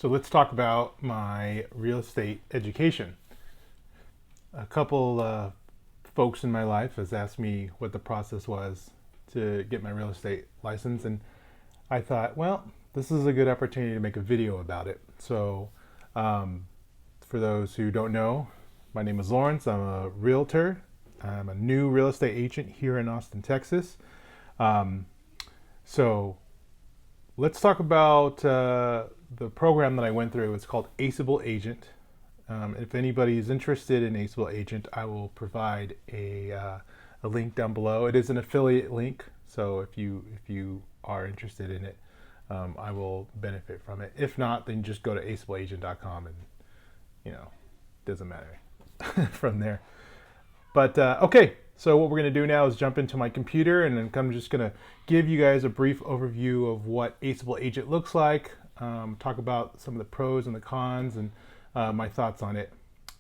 So let's talk about my real estate education. A couple folks in my life has asked me what the process was to get my real estate license, and I thought, well, this is a good opportunity to make a video about it. So for those who don't know, my name is Lawrence. I'm a realtor. I'm a new real estate agent here in Austin, Texas. So let's talk about the program that I went through. It's called Aceable Agent. If anybody is interested in Aceable Agent, I will provide a link down below. It is an affiliate link, so if you are interested in it, I will benefit from it. If not, then just go to aceableagent.com and doesn't matter from there. But okay, so what we're going to do now is jump into my computer, and then I'm just going to give you guys a brief overview of what Aceable Agent looks like, talk about some of the pros and the cons, and my thoughts on it.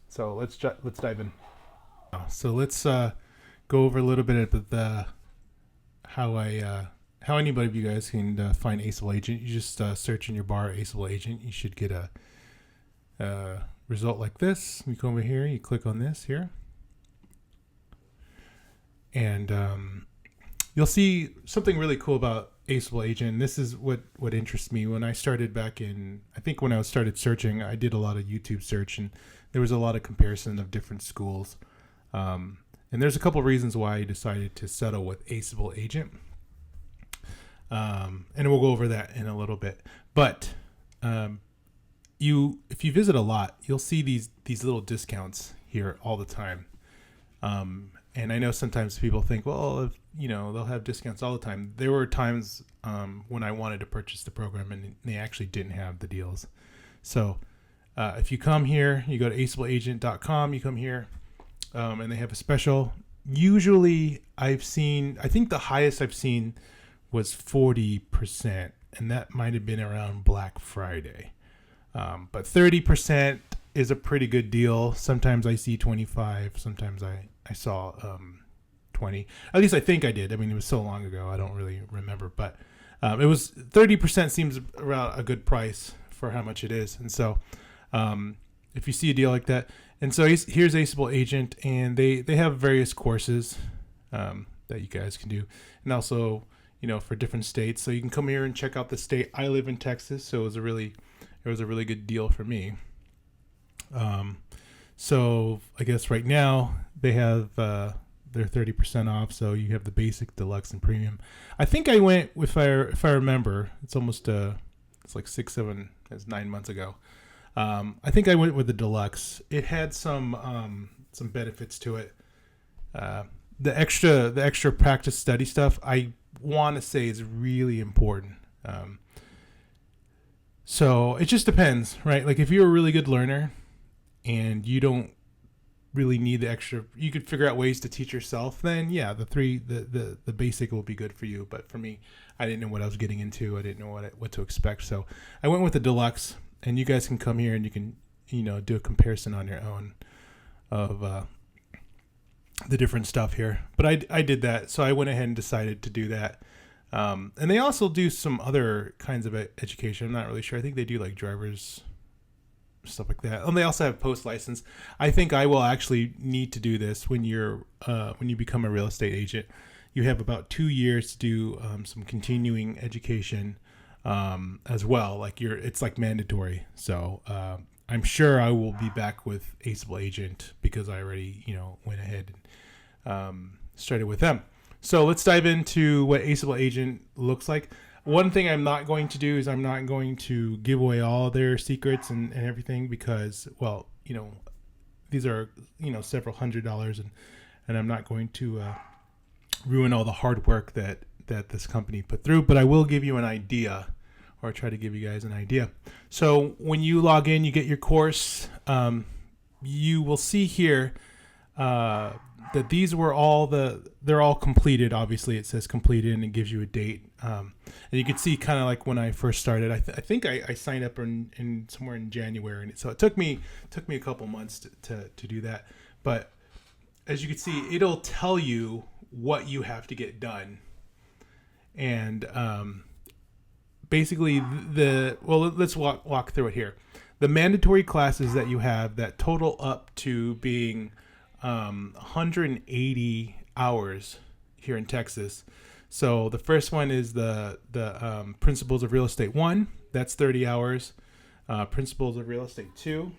So let's dive in. So let's go over a little bit of the how anybody of you guys can find Aceable Agent. You just search in your bar Aceable Agent. You should get a result like this. You come over here, you click on this here, and you'll see something really cool about Aceable Agent. This is what interests me. When I started back in, I think when I started searching, I did a lot of YouTube search, and there was a lot of comparison of different schools. And there's a couple of reasons why I decided to settle with Aceable Agent. And we'll go over that in a little bit. But if you visit a lot, you'll see these little discounts here all the time. And I know sometimes people think, well, they'll have discounts all the time. There were times when I wanted to purchase the program and they actually didn't have the deals. So if you come here, you go to aceableagent.com, you come here, and they have a special. Usually I think the highest I've seen was 40%, and that might have been around Black Friday. But 30% is a pretty good deal. Sometimes I see 25, sometimes I saw 20. At least I think I did. I mean, it was so long ago, I don't really remember. But it was 30% seems around a good price for how much it is. And so if you see a deal like that, and so here's Aceable Agent, and they have various courses that you guys can do, and also for different states. So you can come here and check out the state. I live in Texas, so it was a really good deal for me. So I guess right now they have their 30% off. So you have the basic, deluxe, and premium. I think I went, if I remember, it's almost it's like 9 months ago. I think I went with the deluxe. It had some benefits to it. The extra practice study stuff, I want to say, is really important. So it just depends, right? Like if you're a really good learner and you don't really need the extra, you could figure out ways to teach yourself, then yeah, the basic will be good for you. But for me, I didn't know what I was getting into. I didn't know what to expect. So I went with the deluxe, and you guys can come here and you can, do a comparison on your own of the different stuff here. But I did that. So I went ahead and decided to do that. And they also do some other kinds of education. I'm not really sure. I think they do like driver's stuff like that. And they also have post license. I think I will actually need to do this when you become a real estate agent. You have about 2 years to do some continuing education as well. Like it's like mandatory. So I'm sure I will be back with Aceable Agent because I already went ahead and started with them. So let's dive into what Aceable Agent looks like. One thing I'm not going to do is I'm not going to give away all their secrets and everything because, well, these are, several $100s, and I'm not going to ruin all the hard work that this company put through, but I will give you an idea, or try to give you guys an idea. So when you log in, you get your course. You will see here that these were they're all completed. Obviously it says completed and it gives you a date. And you can see kind of like when I first started, I think I signed up in somewhere in January. And so it took me a couple months to do that. But as you can see, it'll tell you what you have to get done. And basically let's walk through it here. The mandatory classes that you have that total up to being 180 hours here in Texas. So the first one is the Principles of Real Estate 1. That's 30 hours. Principles of Real Estate 2.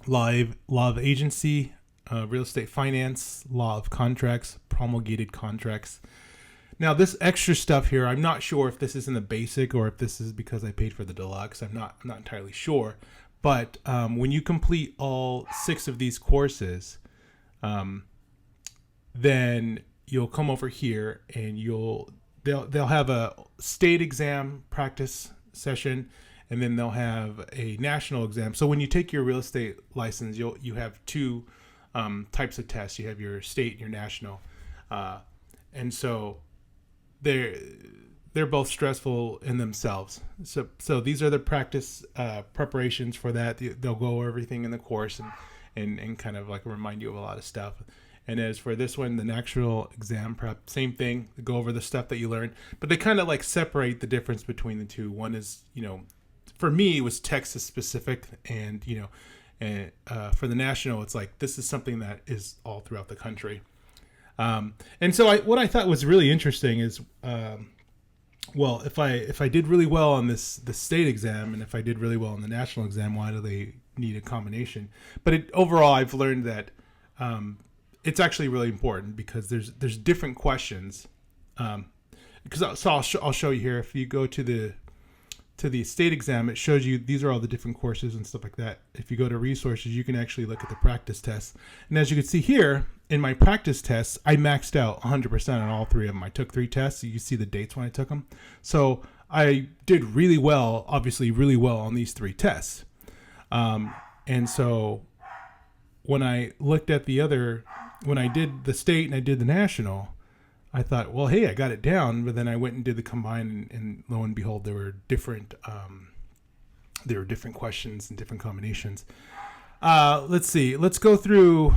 Law of Agency, Real Estate Finance, Law of Contracts, Promulgated Contracts. Now, this extra stuff here, I'm not sure if this is in the basic or if this is because I paid for the deluxe. I'm not entirely sure. But when you complete all 6 of these courses, then you'll come over here and they'll have a state exam practice session, and then they'll have a national exam. So when you take your real estate license, you have 2 types of tests. You have your state and your national, and so they're both stressful in themselves. So these are the practice preparations for that. They'll go over everything in the course and kind of like remind you of a lot of stuff. And as for this one, the national exam prep, same thing. They go over the stuff that you learned, but they kind of like separate the difference between the two. One is, for me, it was Texas specific, and for the national, it's like this is something that is all throughout the country. And so what I thought was really interesting is, if I did really well on the state exam, and if I did really well on the national exam, why do they need a combination? But overall, I've learned that it's actually really important because there's different questions. Because I'll show you here. If you go to the state exam, it shows you these are all the different courses and stuff like that. If you go to resources, you can actually look at the practice tests. And as you can see here, in my practice tests, I maxed out 100% on all 3 of them. I took 3 tests. You can see the dates when I took them. So I did really well, obviously really well on these 3 tests. And so when I looked at when I did the state and I did the national, I thought, well, hey, I got it down. But then I went and did the combined, and lo and behold, there were different questions and different combinations. Let's see. Let's go through.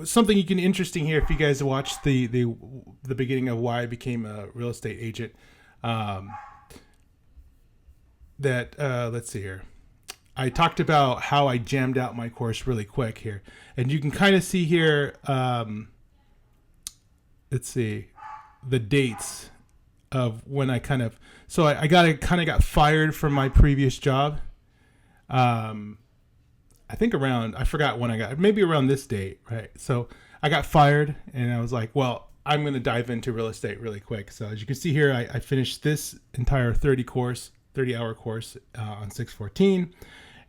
Something interesting here. If you guys watched the beginning of why I became a real estate agent, let's see here. I talked about how I jammed out my course really quick here, and you can kind of see here. Let's see, the dates of when I kind of got fired from my previous job. I think I forgot when maybe around this date, right? So I got fired, and I was like, well, I'm going to dive into real estate really quick. So as you can see here, I finished this entire 30-hour course on 6/14.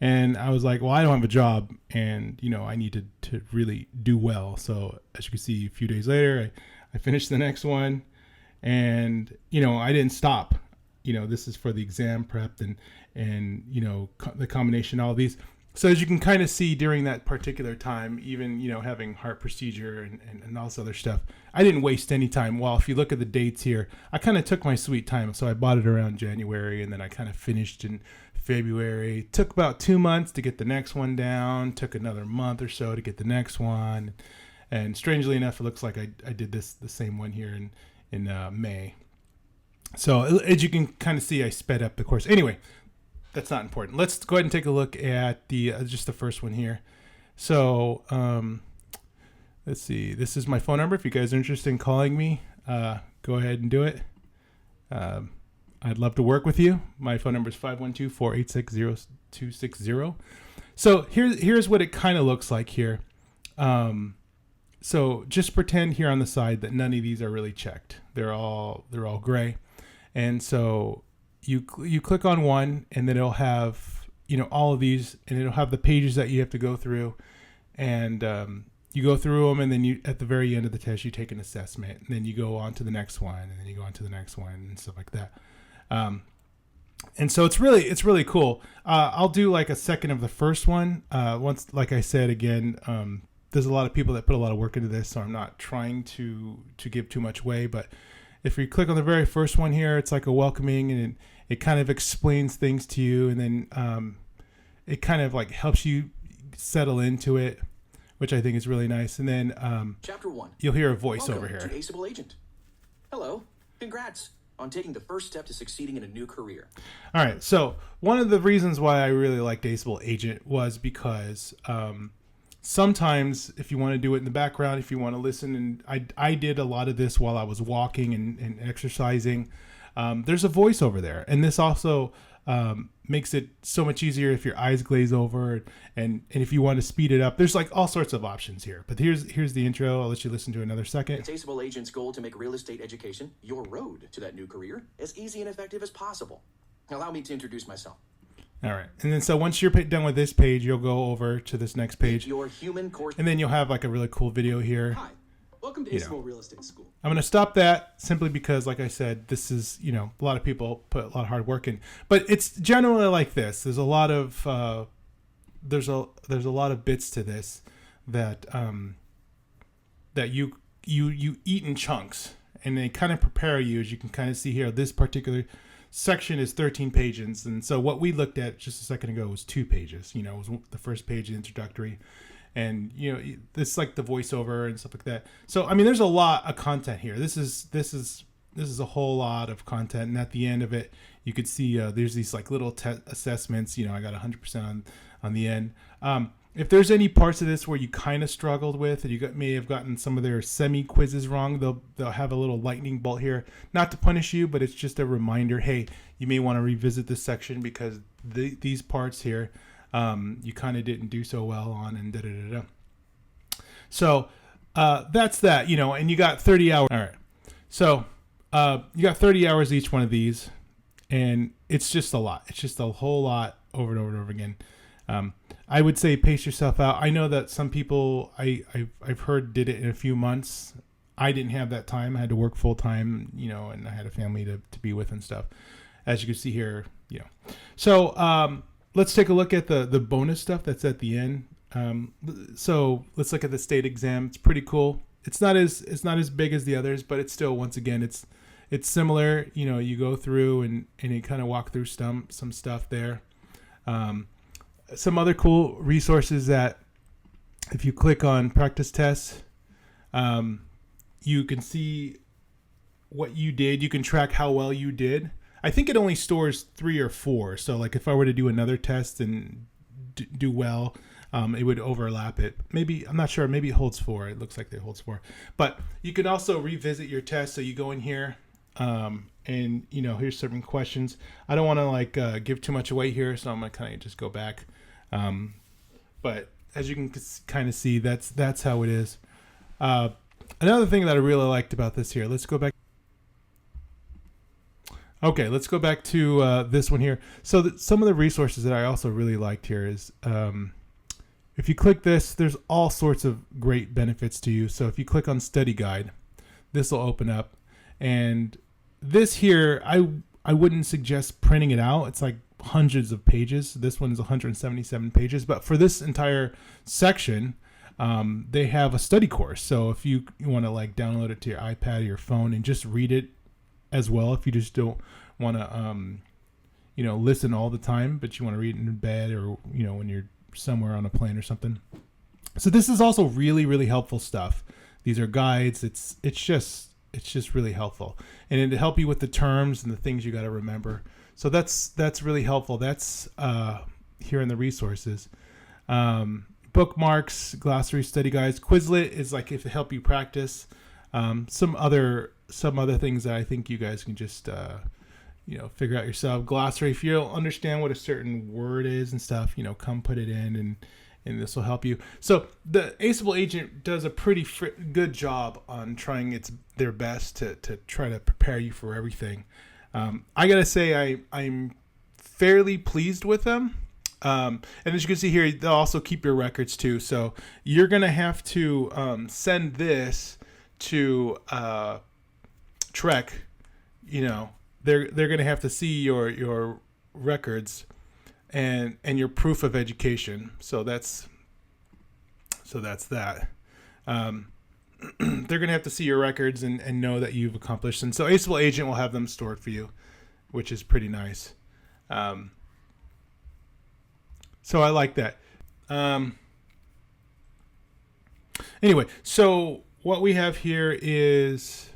And I was like, well, I don't have a job, and, I need to really do well. So as you can see, a few days later, I finished the next one, and, I didn't stop. This is for the exam prep and the combination, all of these. So as you can kind of see during that particular time, even, having heart procedure and all this other stuff, I didn't waste any time. Well, if you look at the dates here, I kind of took my sweet time. So I bought it around January, and then I kind of finished in February. Took about 2 months to get the next one down. Took another month or so to get the next one. And strangely enough, it looks like I did the same one here in May. So as you can kind of see, I sped up the course. Anyway, that's not important. Let's go ahead and take a look at just the first one here. So let's see. This is my phone number. If you guys are interested in calling me, go ahead and do it. I'd love to work with you. My phone number is 512-486-0260. So here's what it kind of looks like here. So just pretend here on the side that none of these are really checked. They're all gray. And so you click on one, and then it'll have, all of these, and it'll have the pages that you have to go through. And you go through them, and then at the very end of the test, you take an assessment, and then you go on to the next one, and then you go on to the next one, and stuff like that. And so it's really cool. I'll do like a second of the first one. Once, like I said, again, there's a lot of people that put a lot of work into this, so I'm not trying to give too much away. But if you click on the very first one here, it's like a welcoming, and it kind of explains things to you, and then it kind of like helps you settle into it, which I think is really nice. And then Chapter 1. You'll hear a voice Welcome over here. To Aceable Agent. Hello. Congrats. on taking the first step to succeeding in a new career. All right. So one of the reasons why I really liked Aceable Agent was because sometimes if you want to do it in the background, if you want to listen, and I did a lot of this while I was walking and exercising, there's a voiceover there. And this also makes it so much easier if your eyes glaze over, and if you want to speed it up. There's like all sorts of options here. But here's the intro. I'll let you listen to another second. It's Aceable Agent's goal to make real estate education, your road to that new career, as easy and effective as possible. Allow me to introduce myself. All right. And then so once you're done with this page, you'll go over to this next page. Your human course. And then you'll have like a really cool video here. Hi, welcome to Aceable Real Estate School. I'm going to stop that simply because, like I said, this is, a lot of people put a lot of hard work in. But it's generally like this. There's a lot of there's a lot of bits to this that that you eat in chunks, and they kind of prepare you, as you can kind of see here. This particular section is 13 pages, and so what we looked at just a second ago was 2 pages. It was the first page introductory, and it's like the voiceover and stuff like that. So I mean, there's a lot of content here. This is a whole lot of content, and at the end of it, you could see there's these like little assessments. I got 100% on the end. If there's any parts of this where you kind of struggled with, and you may have gotten some of their semi-quizzes wrong, they'll have a little lightning bolt here, not to punish you, but it's just a reminder. Hey, you may want to revisit this section because these parts here you kind of didn't do so well on, and da-da-da-da. So that's that, and you got 30 hours. All right. So you got 30 hours each one of these, and it's just a lot. It's just a whole lot over and over and over again. I would say pace yourself out. I know that some people I've heard did it in a few months. I didn't have that time. I had to work full time, and I had a family to be with and stuff. As you can see here, So let's take a look at the bonus stuff that's at the end. So let's look at the state exam. It's pretty cool. It's not as big as the others, but it's still, once again, it's similar. You go through and you kind of walk through some stuff there. Some other cool resources that if you click on practice tests, you can see what you did. You can track how well you did. I think it only stores 3 or 4. So like if I were to do another test and do well, it would overlap it. Maybe, I'm not sure. Maybe it holds 4. It looks like it holds 4. But you can also revisit your test. So you go in here, and here's certain questions. I don't want to give too much away here, so I'm gonna kind of just go back. But as you can kind of see, that's how it is. Another thing that I really liked about this here. Let's go back. Okay, let's go back to this one here. So some of the resources that I also really liked here is if you click this, there's all sorts of great benefits to you. So if you click on Study Guide, this will open up. And this here, I wouldn't suggest printing it out. It's like hundreds of pages. This one is 177 pages. But for this entire section, they have a study course. So if you want to download it to your iPad or your phone and just read it as well, if you just don't want to listen all the time, but you want to read it in bed or when you're somewhere on a plane or something. So this is also really, really helpful stuff. These are guides. It's just really helpful, and it'll help you with the terms and the things you got to remember. So that's really helpful. That's here in the resources. Bookmarks, glossary, study guides. Quizlet is like if it help you practice. Some other things that I think you guys can just figure out yourself. Glossary, if you don't understand what a certain word is and stuff, come put it in, and this will help you. So the Aceable Agent does a pretty good job on trying their best to try to prepare you for everything. I gotta say I'm fairly pleased with them. And as you can see here, they'll also keep your records too. So you're gonna have to send this to Trek. They're gonna have to see your records and your proof of education. So that's that. They're gonna have to see your records and know that you've accomplished. And so Aceable Agent will have them stored for you, which is pretty nice. So I like that. Anyway, so what we have here is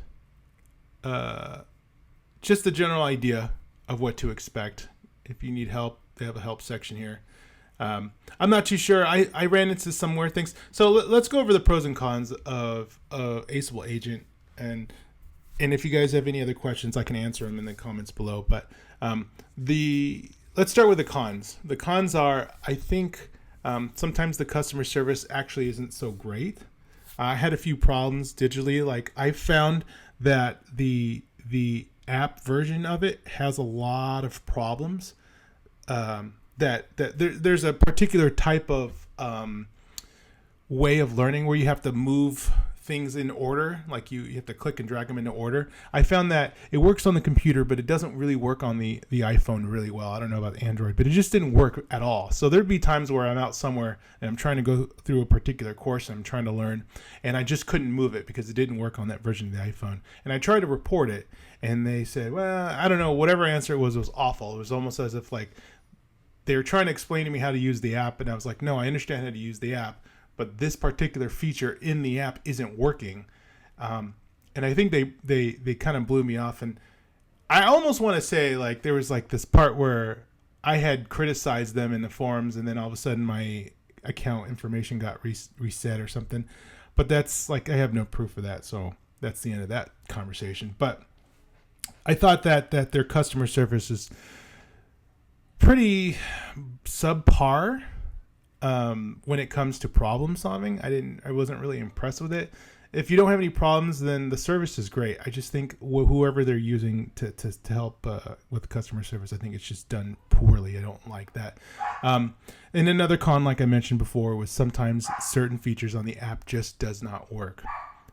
just a general idea of what to expect. If you need help, they have a help section here. I'm not too sure. I ran into some more things. So let's go over the pros and cons of Aceable Agent, and if you guys have any other questions, I can answer them in the comments below. But let's start with the cons. The cons are, I think, sometimes the customer service actually isn't so great. I had a few problems digitally. Like, I found that the app version of it has a lot of problems. There's a particular type of way of learning where you have to move things in order, like you have to click and drag them into order. I found that it works on the computer, but it doesn't really work on the iPhone really well. I don't know about Android, but it just didn't work at all. So there'd be times where I'm out somewhere and I'm trying to go through a particular course and I'm trying to learn, and I just couldn't move it because it didn't work on that version of the iPhone. And I tried to report it, and they said, well, I don't know, whatever answer it was awful. It was almost as if like they were trying to explain to me how to use the app, and I was like, no, I understand how to use the app, but this particular feature in the app isn't working. And I think they kind of blew me off. And I almost want to say, like, there was like this part where I had criticized them in the forums, and then all of a sudden my account information got reset or something. But that's like, I have no proof of that. So that's the end of that conversation. But I thought that their customer service is pretty subpar. When it comes to problem solving, I wasn't really impressed with it. If you don't have any problems, then the service is great. I just think whoever they're using to help with customer service, I think it's just done poorly. I don't like that. And another con, like I mentioned before, was sometimes certain features on the app just does not work.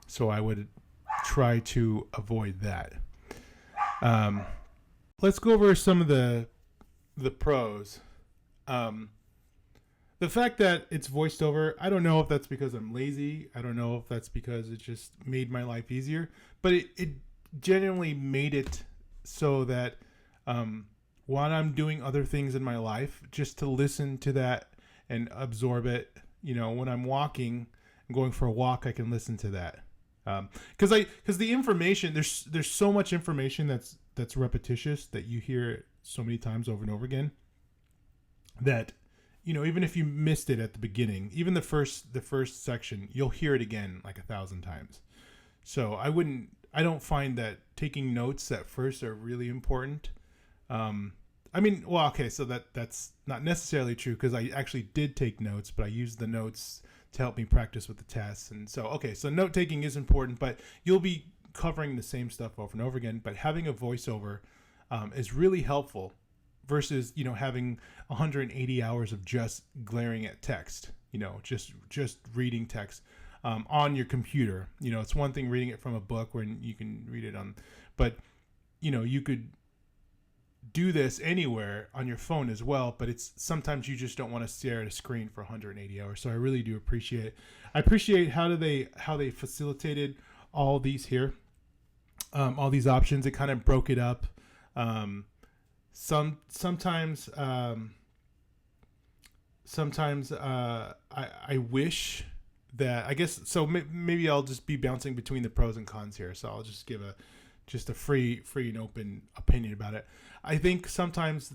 So I would try to avoid that. Let's go over some of the pros. The fact that it's voiced over, I don't know if that's because I'm lazy. I don't know if that's because it just made my life easier. But it genuinely made it so that while I'm doing other things in my life, just to listen to that and absorb it. You know, when I'm walking and going for a walk, I can listen to that. Because the information, there's so much information that's repetitious, that you hear it so many times over and over again, that, you know, even if you missed it at the beginning, even the first section, you'll hear it again like 1,000 times. So I don't find that taking notes at first are really important. I mean, well, okay, so that's not necessarily true, because I actually did take notes, but I used the notes to help me practice with the tests. And so, okay, so note taking is important, but you'll be covering the same stuff over and over again. But having a voiceover is really helpful, versus, you know, having 180 hours of just glaring at text, you know, just reading text on your computer. You know, it's one thing reading it from a book when you can read it on, but, you know, you could do this anywhere on your phone as well, but it's sometimes you just don't want to stare at a screen for 180 hours. So I really do appreciate it. I appreciate how they facilitated all these here, all these options. It kind of broke it up. Sometimes I wish that, I guess, so maybe I'll just be bouncing between the pros and cons here. So I'll just give a free and open opinion about it. I think sometimes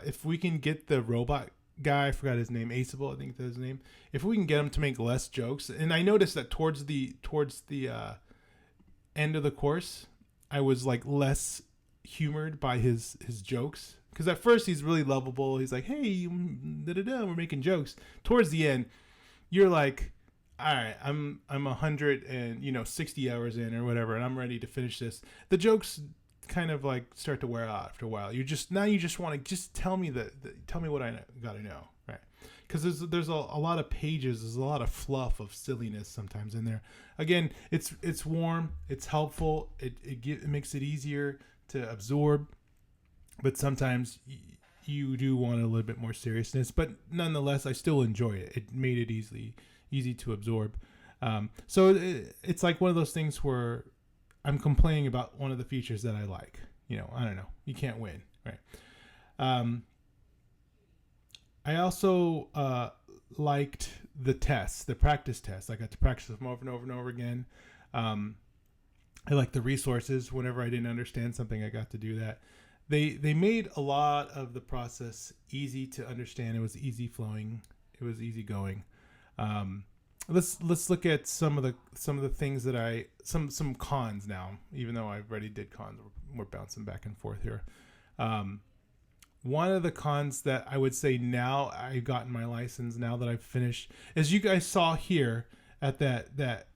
if we can get the robot guy, I forgot his name, Aceable, I think that's his name. If we can get him to make less jokes, and I noticed that towards the end of the course, I was like less humored by his jokes, because at first he's really lovable. He's like, hey, we're making jokes. Towards the end, you're like, all right, I'm 160 hours in or whatever, and I'm ready to finish this. The jokes kind of like start to wear out after a while. You just want to just tell me tell me what I got to know, right? Because there's a lot of pages, there's a lot of fluff of silliness sometimes in there. Again, it's warm, it's helpful, it makes it easier to absorb, but sometimes you do want a little bit more seriousness. But nonetheless, I still enjoy it. It made it easy to absorb. So it's like one of those things where I'm complaining about one of the features that I like. You know, I don't know. You can't win, right? I also liked the tests, the practice tests. I got to practice them over and over and over again. I like the resources. Whenever I didn't understand something, I got to do that. They made a lot of the process easy to understand. It was easy flowing. It was easy going. Let's look at some of the things that some cons now. Even though I already did cons, we're bouncing back and forth here. One of the cons that I would say now I've gotten my license, now that I've finished, as you guys saw here at that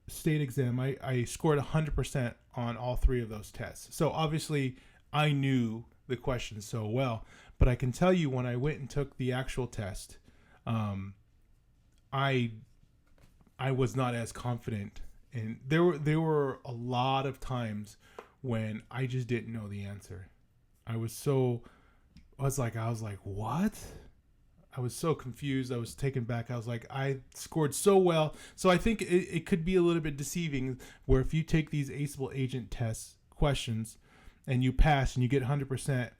state exam, I scored 100% on all three of those tests. So obviously I knew the questions so well, but I can tell you when I went and took the actual test, I was not as confident, and there were a lot of times when I just didn't know the answer. I was like, what? I was so confused. I was taken back. I was like, I scored so well. So I think it could be a little bit deceiving where if you take these Aceable Agent test questions and you pass and you get 100%,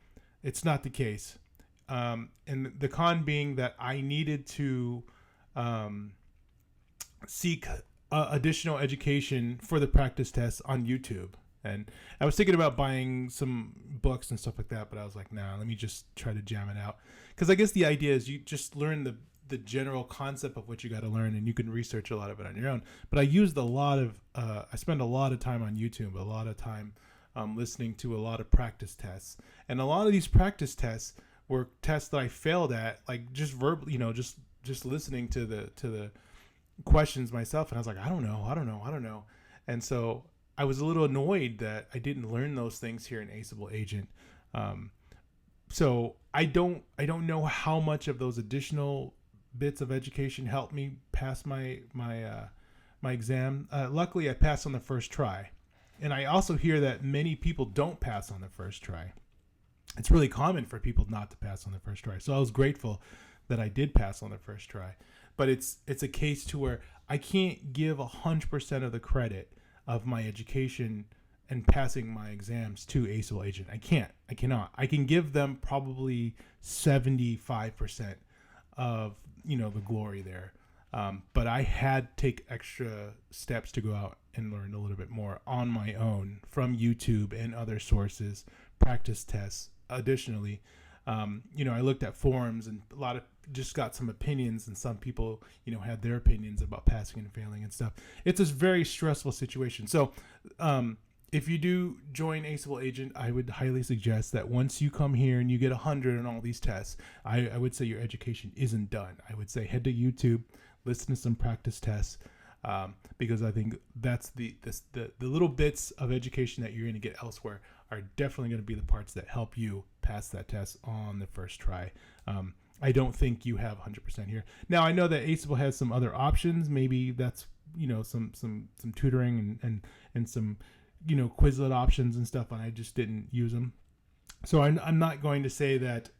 it's not the case. And the con being that I needed to seek additional education for the practice tests on YouTube. And I was thinking about buying some books and stuff like that, but I was like, nah, let me just try to jam it out. Because I guess the idea is you just learn the general concept of what you got to learn, and you can research a lot of it on your own. But I used I spent a lot of time on YouTube, a lot of time listening to a lot of practice tests. And a lot of these practice tests were tests that I failed at, like just verbally, just listening to the questions myself. And I was like, I don't know. And so I was a little annoyed that I didn't learn those things here in Aceable Agent. So I don't know how much of those additional bits of education helped me pass my exam. Luckily, I passed on the first try, and I also hear that many people don't pass on the first try. It's really common for people not to pass on the first try. So I was grateful that I did pass on the first try. But it's a case to where I can't give 100% of the credit of my education and passing my exams to Aceable Agent. I cannot. I can give them probably 75% of, the glory there. But I had to take extra steps to go out and learn a little bit more on my own from YouTube and other sources, practice tests. Additionally, I looked at forums and a lot of just got some opinions, and some people, had their opinions about passing and failing and stuff. It's a very stressful situation. So, if you do join Aceable Agent, I would highly suggest that once you come here and you get 100 on all these tests, I would say your education isn't done. I would say head to YouTube, listen to some practice tests, because I think that's the little bits of education that you're going to get elsewhere are definitely going to be the parts that help you pass that test on the first try. I don't think you have 100% here. Now, I know that Aceable has some other options. Maybe that's, some tutoring and some, Quizlet options and stuff, and I just didn't use them. So I'm not going to say that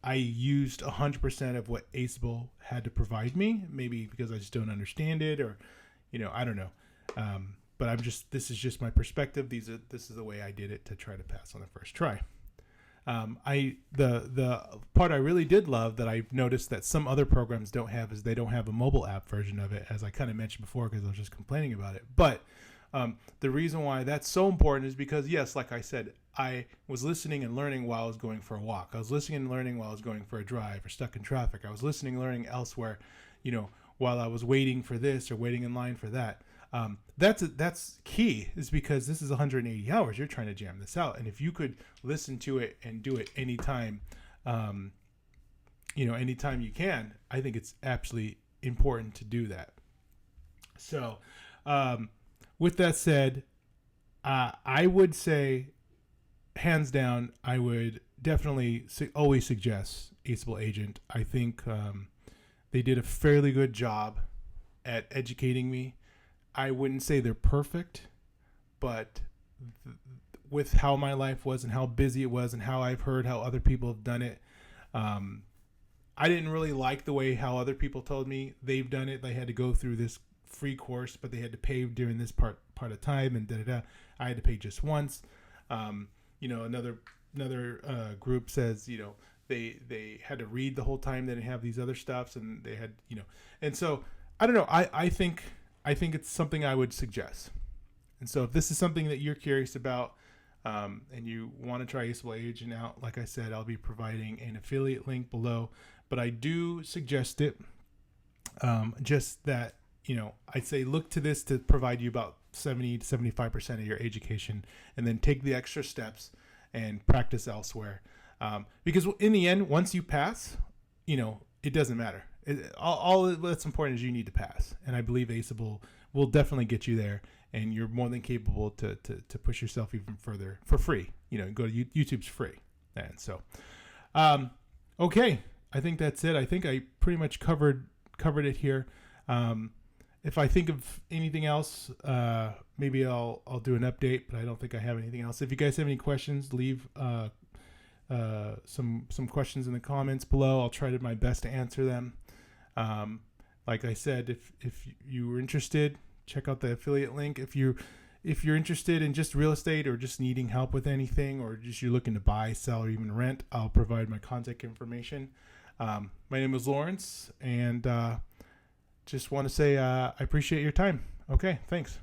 I used 100% of what Aceable had to provide me, maybe because I just don't understand it, or, I don't know. But this is just my perspective. This is the way I did it to try to pass on the first try. The part I really did love that I noticed that some other programs don't have is they don't have a mobile app version of it, as I kind of mentioned before, because I was just complaining about it. But the reason why that's so important is because, yes, like I said, I was listening and learning while I was going for a walk. I was listening and learning while I was going for a drive or stuck in traffic. I was listening and learning elsewhere, while I was waiting for this or waiting in line for that. That's key, is because this is 180 hours. You're trying to jam this out. And if you could listen to it and do it anytime, anytime you can, I think it's absolutely important to do that. So, with that said, I would say, hands down, I would definitely always suggest Aceable Agent. I think they did a fairly good job at educating me. I wouldn't say they're perfect, but with how my life was and how busy it was and how I've heard how other people have done it, I didn't really like the way how other people told me they've done it. They had to go through this free course, but they had to pay during this part of time, and da-da-da. I had to pay just once. Another group says, they had to read the whole time. They didn't have these other stuffs, and they had, and so I don't know. I think it's something I would suggest. And so if this is something that you're curious about, and you want to try Aceable Agent out, like I said, I'll be providing an affiliate link below, but I do suggest it. Just that, I'd say look to this to provide you about 70 to 75% of your education, and then take the extra steps and practice elsewhere. Because in the end, once you pass, it doesn't matter. All that's important is you need to pass. And I believe Aceable will definitely get you there, and you're more than capable to push yourself even further for free. Go to YouTube's free. And so, okay, I think that's it. I think I pretty much covered it here. If I think of anything else, maybe I'll do an update, but I don't think I have anything else. If you guys have any questions, leave some questions in the comments below. I'll try my best to answer them. Like I said, if you were interested, check out the affiliate link. If you're interested in just real estate, or just needing help with anything, or just you're looking to buy, sell, or even rent, I'll provide my contact information. My name is Lawrence, and just want to say I appreciate your time. Okay, thanks.